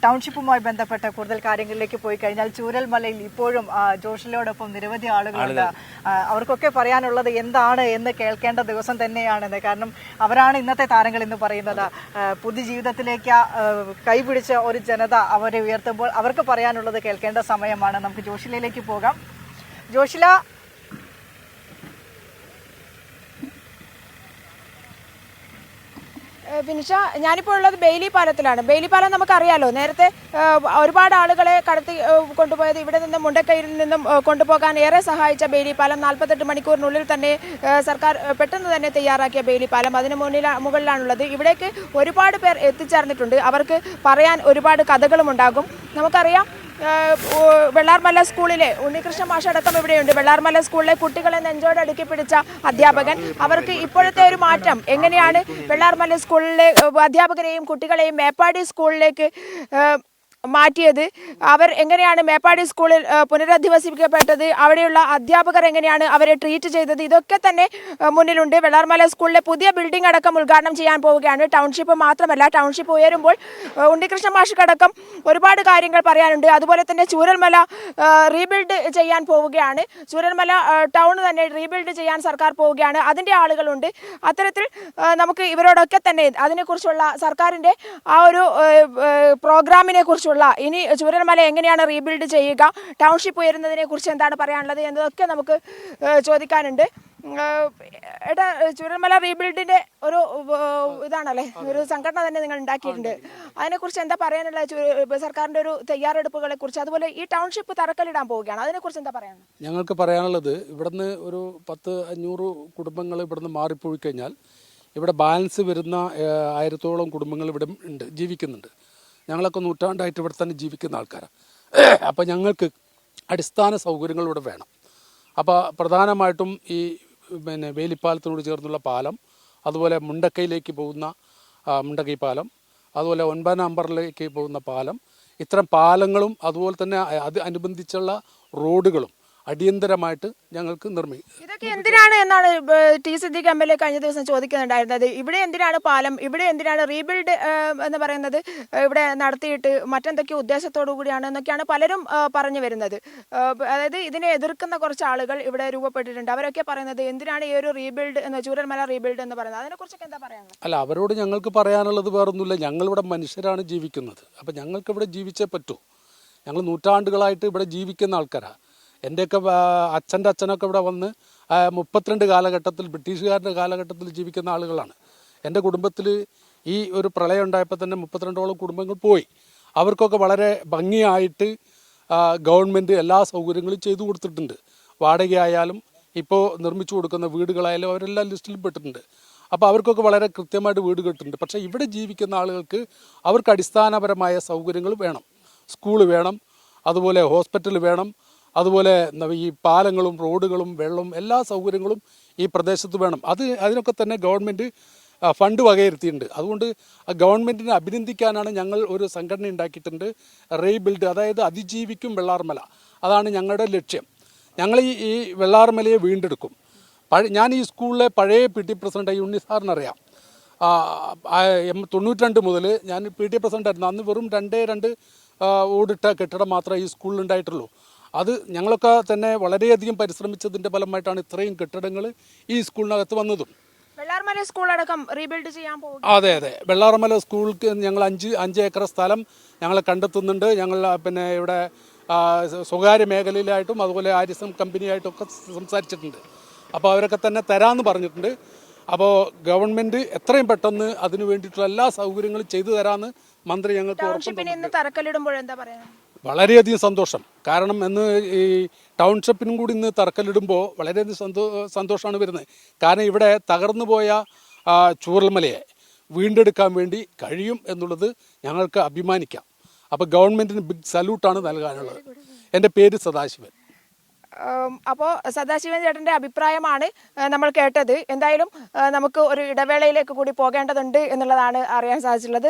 ടൗൺഷിപ്പുമായി ബന്ധപ്പെട്ട കൂടുതൽ കാര്യങ്ങളിലേക്ക് പോയി കഴിഞ്ഞാൽ ചൂരൽമലയിൽ ഇപ്പോഴും ജോഷിലോടൊപ്പം നിരവധി ആളുകളുണ്ട്. അവർക്കൊക്കെ പറയാനുള്ളത് എന്താണ് എന്ന് കേൾക്കേണ്ട ദിവസം തന്നെയാണെന്ന്. കാരണം അവരാണ് ഇന്നത്തെ താരങ്ങൾ എന്ന് പറയുന്നത്. പുതുജീവിതത്തിലേക്ക് കൈപിടിച്ച ഒരു ജനത അവരെ ഉയർത്തുമ്പോൾ അവർക്ക് പറയാനുള്ളത് കേൾക്കേണ്ട സമയമാണ്. നമുക്ക് ജോഷിലയിലേക്ക് പോകാം. ജോഷില, ഫിനിഷ, ഞാനിപ്പോൾ ഉള്ളത് ബെയിലി പാലത്തിലാണ്. ബെയിലി പാലം നമുക്കറിയാലോ, നേരത്തെ ഒരുപാട് ആളുകളെ കടത്തി കൊണ്ടുപോയത് ഇവിടെ നിന്നും മുണ്ടക്കയിൽ നിന്നും കൊണ്ടുപോകാൻ ഏറെ സഹായിച്ച ബെയിലി പാലം 48 മണിക്കൂറിനുള്ളിൽ തന്നെ സർക്കാർ പെട്ടെന്ന് തന്നെ തയ്യാറാക്കിയ ബെയിലി പാലം അതിന് മുകളിലാണുള്ളത്. ഇവിടേക്ക് ഒരുപാട് പേർ എത്തിച്ചേർന്നിട്ടുണ്ട്. അവർക്ക് പറയാൻ ഒരുപാട് കഥകളും ഉണ്ടാകും. നമുക്കറിയാം, വെള്ളാർമല സ്കൂളിലെ ഉണ്ണികൃഷ്ണ മാഷ് അടക്കം ഇവിടെയുണ്ട്. വെള്ളാർമല സ്കൂളിലെ കുട്ടികളെ നെഞ്ചോട് അടുക്കി പിടിച്ച അധ്യാപകൻ. അവർക്ക് ഇപ്പോഴത്തെ ഒരു മാറ്റം എങ്ങനെയാണ് വെള്ളാർമല സ്കൂളിലെ അധ്യാപകരെയും കുട്ടികളെയും മേപ്പാടി സ്കൂളിലേക്ക് മാറ്റിയത്, അവർ എങ്ങനെയാണ് മേപ്പാടി സ്കൂളിൽ പുനരധിവസിപ്പിക്കപ്പെട്ടത്, അവിടെയുള്ള അധ്യാപകർ എങ്ങനെയാണ് അവരെ ട്രീറ്റ് ചെയ്തത്, ഇതൊക്കെ തന്നെ മുന്നിലുണ്ട്. വെള്ളാർമല സ്കൂളിലെ പുതിയ ബിൽഡിംഗ് അടക്കം ഉദ്ഘാടനം ചെയ്യാൻ പോവുകയാണ്. ടൗൺഷിപ്പ് മാത്രമല്ല, ടൗൺഷിപ്പ് ഉയരുമ്പോൾ ഉണ്ണികൃഷ്ണ മാഷക്കടക്കം ഒരുപാട് കാര്യങ്ങൾ പറയാനുണ്ട്. അതുപോലെ തന്നെ ചൂരൽമല റീബിൽഡ് ചെയ്യാൻ പോവുകയാണ്. ചൂരൽമല ടൗൺ തന്നെ റീബിൽഡ് ചെയ്യാൻ സർക്കാർ പോവുകയാണ്. അതിൻ്റെ ആളുകളുണ്ട്. അത്തരത്തിൽ നമുക്ക് ഇവരോടൊക്കെ തന്നെ അതിനെക്കുറിച്ചുള്ള സർക്കാരിൻ്റെ ആ ഒരു പ്രോഗ്രാമിനെ കുറിച്ച്, ഇനി ചൂരൽമല എങ്ങനെയാണ് റീബിൽഡ് ചെയ്യുക, ടൗൺഷിപ്പ് ഉയരുന്നതിനെ കുറിച്ച് എന്താണ് പറയാനുള്ളത് എന്നതൊക്കെ നമുക്ക് ചോദിക്കാനുണ്ട്. ഏട്ടാ, ചൂരൽമല റീബിൽഡിന്റെ ഒരു ഇതാണല്ലേ, ഒരു സംഘടന തന്നെ നിങ്ങൾ ഉണ്ടാക്കിയിട്ടുണ്ട്. അതിനെക്കുറിച്ച് എന്താ പറയാനുള്ളത്, സർക്കാരിന്റെ ഒരു തയ്യാറെടുപ്പുകളെ കുറിച്ച്? അതുപോലെ ഈ ടൗൺഷിപ്പ് തറക്കല്ലിടാൻ പോവുകയാണ്, അതിനെക്കുറിച്ച് എന്താ പറയാനുള്ളത്? ഞങ്ങൾക്ക് പറയാനുള്ളത്, ഇവിടുന്ന് ഒരു 1000-500 കുടുംബങ്ങൾ ഇവിടുന്ന് മാറിപ്പോയി കഴിഞ്ഞാൽ ഇവിടെ ബാലൻസ് വരുന്ന 1000-ഓളം കുടുംബങ്ങൾ ഇവിടെ ഉണ്ട്, ജീവിക്കുന്നുണ്ട്. ഞങ്ങളൊക്കെ നൂറ്റാണ്ടായിട്ട് ഇവിടെ തന്നെ ജീവിക്കുന്ന ആൾക്കാരാണ്. അപ്പോൾ ഞങ്ങൾക്ക് അടിസ്ഥാന സൗകര്യങ്ങൾ ഇവിടെ വേണം. അപ്പോൾ പ്രധാനമായിട്ടും ഈ വേലിപ്പാലത്തിനോട് ചേർന്നുള്ള പാലം, അതുപോലെ മുണ്ടക്കൈയിലേക്ക് പോകുന്ന മുണ്ടക്കൈ പാലം, അതുപോലെ 9 നമ്പറിലേക്ക് പോകുന്ന പാലം, ഇത്തരം പാലങ്ങളും അതുപോലെ തന്നെ അനുബന്ധിച്ചുള്ള റോഡുകളും അടിയന്തരമായിട്ട് ഞങ്ങൾക്ക് നിർമ്മിക്കും. ഇതൊക്കെ എന്തിനാണ് എന്നാണ് ടി സിദ്ദീഖ് MLA കഴിഞ്ഞ ദിവസം ചോദിക്കുന്നുണ്ടായിരുന്നത്. ഇവിടെ എന്തിനാണ് പാലം, ഇവിടെ എന്തിനാണ് റീബിൽഡ് എന്ന് പറയുന്നത്, ഇവിടെ നടത്തിയിട്ട് മറ്റെന്തൊക്കെ ഉദ്ദേശത്തോടു കൂടിയാണ് എന്നൊക്കെയാണ് പലരും പറഞ്ഞു വരുന്നത്. അതായത് ഇതിനെ എതിർക്കുന്ന കുറച്ച് ആളുകൾ ഇവിടെ രൂപപ്പെട്ടിട്ടുണ്ട്. അവരൊക്കെ പറയുന്നത് എന്തിനാണ് ഈ ഒരു റീബിൽഡ് എന്ന്, ചൂരൽമല റീബിൽഡ് എന്ന് പറയുന്നത്, അതിനെക്കുറിച്ചൊക്കെ എന്താ പറയാനുള്ളത്? അല്ല, അവരോട് ഞങ്ങൾക്ക് പറയാനുള്ളത് വേറൊന്നുമില്ല. ഞങ്ങളിവിടെ മനുഷ്യരാണ് ജീവിക്കുന്നത്. അപ്പം ഞങ്ങൾക്ക് ഇവിടെ ജീവിച്ചേ പറ്റൂ. ഞങ്ങൾ നൂറ്റാണ്ടുകളായിട്ട് ഇവിടെ ജീവിക്കുന്ന ആൾക്കാരാണ്. എൻ്റെയൊക്കെ അച്ഛൻ്റെ അച്ഛനൊക്കെ ഇവിടെ വന്ന് 32 കാലഘട്ടത്തിൽ, ബ്രിട്ടീഷുകാരുടെ കാലഘട്ടത്തിൽ ജീവിക്കുന്ന ആളുകളാണ്. എൻ്റെ കുടുംബത്തിൽ ഈ ഒരു പ്രളയം ഉണ്ടായപ്പോൾ തന്നെ 32ഓളം കുടുംബങ്ങൾ പോയി. അവർക്കൊക്കെ വളരെ ഭംഗിയായിട്ട് ഗവൺമെൻറ് എല്ലാ സൗകര്യങ്ങളും ചെയ്തു കൊടുത്തിട്ടുണ്ട്. വാടകയായാലും ഇപ്പോൾ നിർമ്മിച്ചു കൊടുക്കുന്ന വീടുകളായാലും അവരെല്ലാം ലിസ്റ്റിൽ പെട്ടിട്ടുണ്ട്. അപ്പോൾ അവർക്കൊക്കെ വളരെ കൃത്യമായിട്ട് വീട് കിട്ടുന്നുണ്ട്. പക്ഷേ ഇവിടെ ജീവിക്കുന്ന ആളുകൾക്ക് അവർക്ക് അടിസ്ഥാനപരമായ സൗകര്യങ്ങൾ വേണം. സ്കൂൾ വേണം, അതുപോലെ ഹോസ്പിറ്റൽ വേണം, അതുപോലെ ഈ പാലങ്ങളും റോഡുകളും വെള്ളവും എല്ലാ സൗകര്യങ്ങളും ഈ പ്രദേശത്ത് വേണം. അതിനൊക്കെ തന്നെ ഗവൺമെൻറ് ഫണ്ട് വകയിരുത്തിയിട്ടുണ്ട്. അതുകൊണ്ട് ഗവൺമെൻറ്റിനെ അഭിനന്ദിക്കാനാണ് ഞങ്ങൾ ഒരു സംഘടന ഉണ്ടാക്കിയിട്ടുണ്ട്, റീബിൽഡ്, അതായത് അതിജീവിക്കും വെള്ളാർമല. അതാണ് ഞങ്ങളുടെ ലക്ഷ്യം. ഞങ്ങൾ ഈ വെള്ളാർമലയെ വീണ്ടെടുക്കും. ഞാൻ ഈ സ്കൂളിലെ പഴയ PT പ്രസിഡൻ്റ് ഉണ്ണി സാറിനറിയാം. 92 മുതൽ ഞാൻ PT പ്രസിഡൻ്റായിരുന്നു. അന്ന് വെറും 2 ഓടിട്ട കെട്ടിടം മാത്രമേ ഈ സ്കൂളിൽ ഉണ്ടായിട്ടുള്ളൂ. അത് ഞങ്ങളൊക്കെ തന്നെ വളരെയധികം പരിശ്രമിച്ചതിൻ്റെ ഫലമായിട്ടാണ് ഇത്രയും കെട്ടിടങ്ങൾ ഈ സ്കൂളിനകത്ത് വന്നതും. വെള്ളാർമല സ്കൂൾ അടക്കം റീബിൽഡ് ചെയ്യാൻ പോകും. അതെ, വെള്ളാർമല സ്കൂൾക്ക് ഞങ്ങൾ 5 ഏക്കർ സ്ഥലം ഞങ്ങൾ കണ്ടെത്തുന്നുണ്ട്. ഞങ്ങൾ പിന്നെ ഇവിടെ സ്വകാര്യ മേഖലയിലായിട്ടും അതുപോലെ ആരിസം കമ്പനിയായിട്ടും ഒക്കെ സംസാരിച്ചിട്ടുണ്ട്. അപ്പോൾ അവരൊക്കെ തന്നെ തരാമെന്ന് പറഞ്ഞിട്ടുണ്ട്. അപ്പോൾ ഗവൺമെൻറ് എത്രയും പെട്ടെന്ന് അതിനു വേണ്ടിയിട്ടുള്ള എല്ലാ സൗകര്യങ്ങളും ചെയ്തു തരാമെന്ന് മന്ത്രി ഞങ്ങൾക്ക് വളരെയധികം സന്തോഷം. കാരണം ഇന്ന് ഈ ടൗൺഷിപ്പിനും കൂടി ഇന്ന് തറക്കല്ലിടുമ്പോൾ വളരെയധികം സന്തോഷമാണ് വരുന്നത്. കാരണം ഇവിടെ തകർന്നു പോയ ചൂരൽമലയെ വീണ്ടെടുക്കാൻ വേണ്ടി കഴിയും എന്നുള്ളത് ഞങ്ങൾക്ക് അഭിമാനിക്കാം. അപ്പോൾ ഗവൺമെൻറ്റിന് ബിഗ് സല്യൂട്ടാണ് നൽകാനുള്ളത്. എൻ്റെ പേര് സദാശിവൻ. അപ്പോൾ സദാശിവൻ ചേട്ടൻ്റെ അഭിപ്രായമാണ് നമ്മൾ കേട്ടത്. എന്തായാലും നമുക്ക് ഒരു ഇടവേളയിലേക്ക് കൂടി പോകേണ്ടതുണ്ട് എന്നുള്ളതാണ് അറിയാൻ സാധിച്ചിട്ടുള്ളത്.